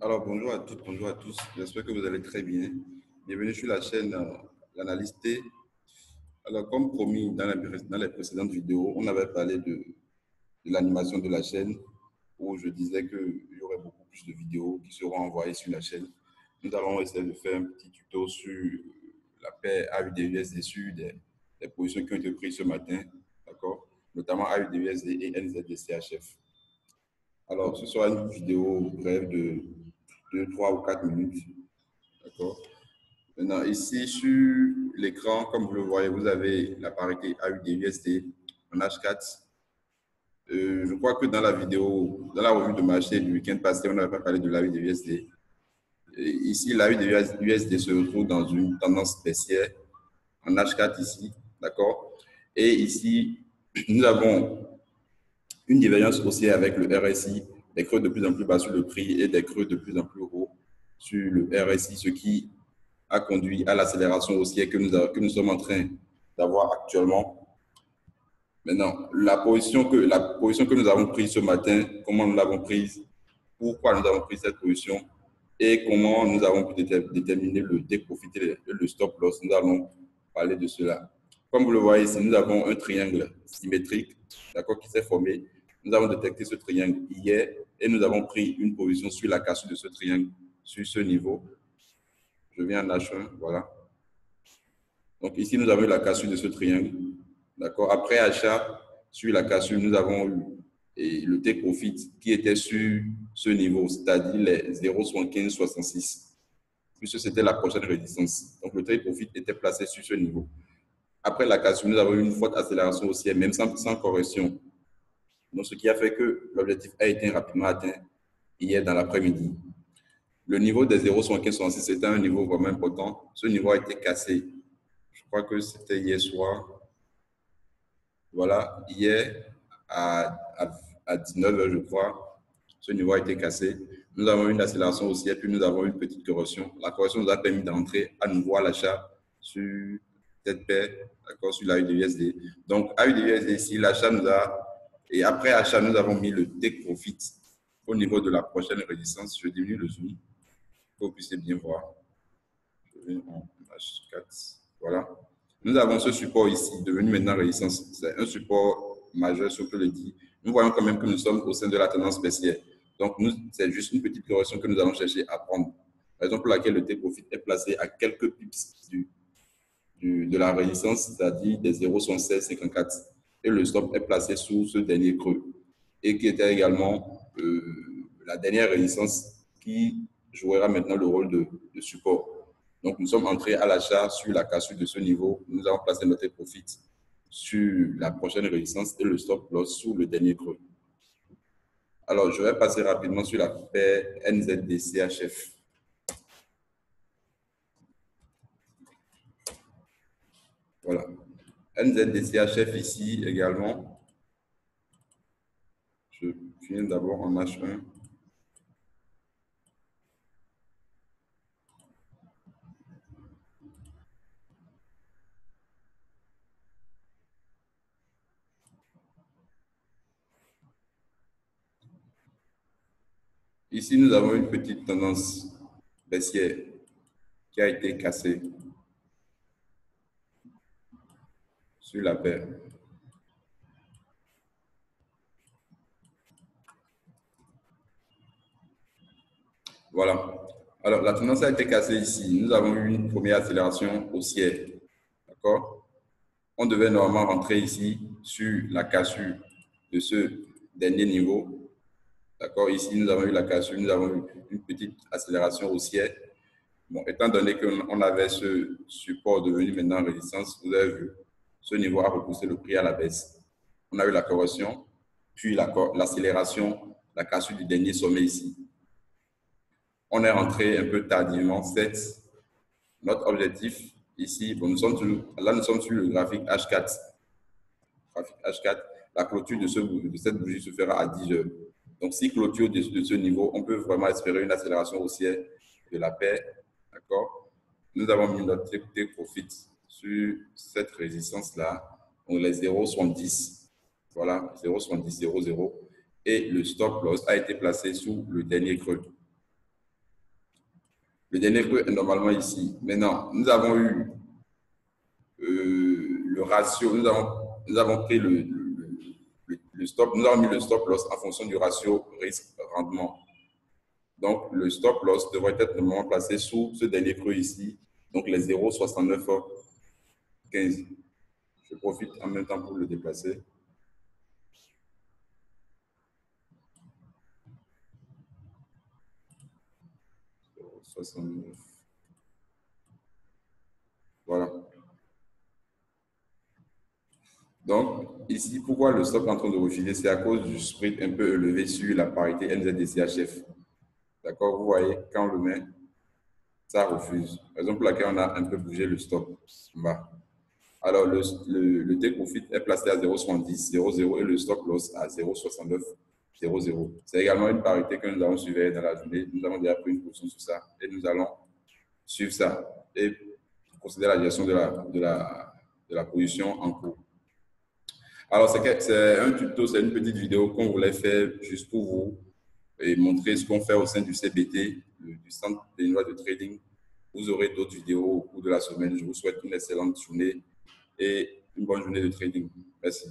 Alors, bonjour à toutes, bonjour à tous. J'espère que vous allez très bien. Bienvenue sur la chaîne L'Analyse T. Alors, comme promis dans les précédentes vidéos, on avait parlé de l'animation de la chaîne où je disais qu'il y aurait beaucoup plus de vidéos qui seront envoyées sur la chaîne. Nous allons essayer de faire un petit tuto sur la paire AUD-USD sur des positions qui ont été prises ce matin, d'accord? Notamment AUD-USD et NZD-CHF. Alors, ce sera une vidéo brève de 2, 3 ou 4 minutes. D'accord. Maintenant, ici sur l'écran, comme vous le voyez, vous avez la parité AUD-USD en H4. Je crois que dans la vidéo, dans la revue de marché du week-end passé, on n'avait pas parlé de l'AUD-USD. Ici, l'AUD-USD se retrouve dans une tendance baissière en H4 ici. D'accord. Et ici, nous avons une divergence haussière avec le RSI, des creux de plus en plus bas sur le prix et des creux de plus en plus hauts sur le RSI, ce qui a conduit à l'accélération haussière que nous sommes en train d'avoir actuellement. Maintenant, la position que nous avons prise ce matin, comment nous l'avons prise, pourquoi nous avons pris cette position et comment nous avons pu déterminer le take profit et le stop loss. Nous allons parler de cela. Comme vous le voyez ici, nous avons un triangle symétrique, d'accord, qui s'est formé. Nous avons détecté ce triangle hier et nous avons pris une position sur la cassure de ce triangle, sur ce niveau. Je viens en H1, voilà. Donc ici, nous avons eu la cassure de ce triangle. D'accord. Après achat, sur la cassure, nous avons eu le take profit qui était sur ce niveau, c'est-à-dire les 0,7566. Puisque c'était la prochaine résistance. Donc le take profit était placé sur ce niveau. Après la cassure, nous avons eu une forte accélération haussière, même sans correction. Donc ce qui a fait que l'objectif a été rapidement atteint hier dans l'après-midi. Le niveau des 0,7566 était un niveau vraiment important. Ce niveau a été cassé. Je crois que c'était hier soir. Voilà, hier à 19h, je crois, ce niveau a été cassé. Nous avons eu une accélération haussière, puis nous avons eu une petite correction. La correction nous a permis d'entrer à nouveau à l'achat sur cette paire, d'accord, sur la USD. Donc, à USD ici, l'achat nous a, et après achat, nous avons mis le take profit au niveau de la prochaine résistance. Je diminue le zoom, pour que vous puissiez bien voir. Je vais en H4, voilà. Nous avons ce support ici, devenu maintenant résistance. C'est un support majeur, ce que je le dis. Nous voyons quand même que nous sommes au sein de la tendance baissière. Donc, c'est juste une petite correction que nous allons chercher à prendre. Raison pour laquelle le take profit est placé à quelques pips de la résistance, c'est-à-dire des 0,1654. Et le stop est placé sous ce dernier creux. Et qui était également la dernière résistance qui jouera maintenant le rôle de support. Donc, nous sommes entrés à l'achat sur la cassure de ce niveau. Nous avons placé notre profit sur la prochaine résistance et le stop loss sous le dernier creux. Alors, je vais passer rapidement sur la paire NZD-CHF. Voilà. NZD-CHF ici également. Je finis d'abord en H1. Ici, nous avons une petite tendance baissière qui a été cassée sur la paire. Voilà. Alors, la tendance a été cassée ici. Nous avons eu une première accélération haussière. D'accord? On devait normalement rentrer ici sur la cassure de ce dernier niveau. D'accord? Ici, nous avons eu la cassure, nous avons eu une petite accélération haussière. Bon, étant donné qu'on avait ce support devenu maintenant résistance, vous avez vu, ce niveau a repoussé le prix à la baisse. On a eu la correction, puis l'accélération, la cassure du dernier sommet ici. On est rentré un peu tardivement. Notre objectif ici, bon, nous sommes sur le graphique H4. Graphique H4, la clôture de cette bougie se fera à 10 heures. Donc, si clôture de ce niveau, on peut vraiment espérer une accélération haussière de la paire. D'accord? Nous avons mis notre take profit sur cette résistance-là, donc les 0,70. Voilà, 0,70, 0,0. Et le stop loss a été placé sous le dernier creux. Le dernier creux est normalement ici. Maintenant, nous avons eu le ratio, nous avons pris le stop, nous avons mis le stop loss en fonction du ratio risque-rendement. Donc, le stop loss devrait être normalement placé sous ce dernier creux ici, donc les 0,6915. Je profite en même temps pour le déplacer. Voilà. Donc, ici, pourquoi le stop est en train de refiler? C'est à cause du spread un peu élevé sur la parité NZDCHF. D'accord? Vous voyez, quand on le met, ça refuse. Raison pour laquelle on a un peu bougé le stop en bas. Alors, le take profit est placé à 0,7000 et le stop loss à 0,6900. C'est également une parité que nous allons suivre dans la journée. Nous avons déjà pris une position sur ça et nous allons suivre ça et procéder à la gestion de la position en cours. Alors, c'est un tuto, c'est une petite vidéo qu'on voulait faire juste pour vous et montrer ce qu'on fait au sein du CBT, du Centre béninois de trading. Vous aurez d'autres vidéos au cours de la semaine. Je vous souhaite une excellente journée et une bonne journée de trading. Merci.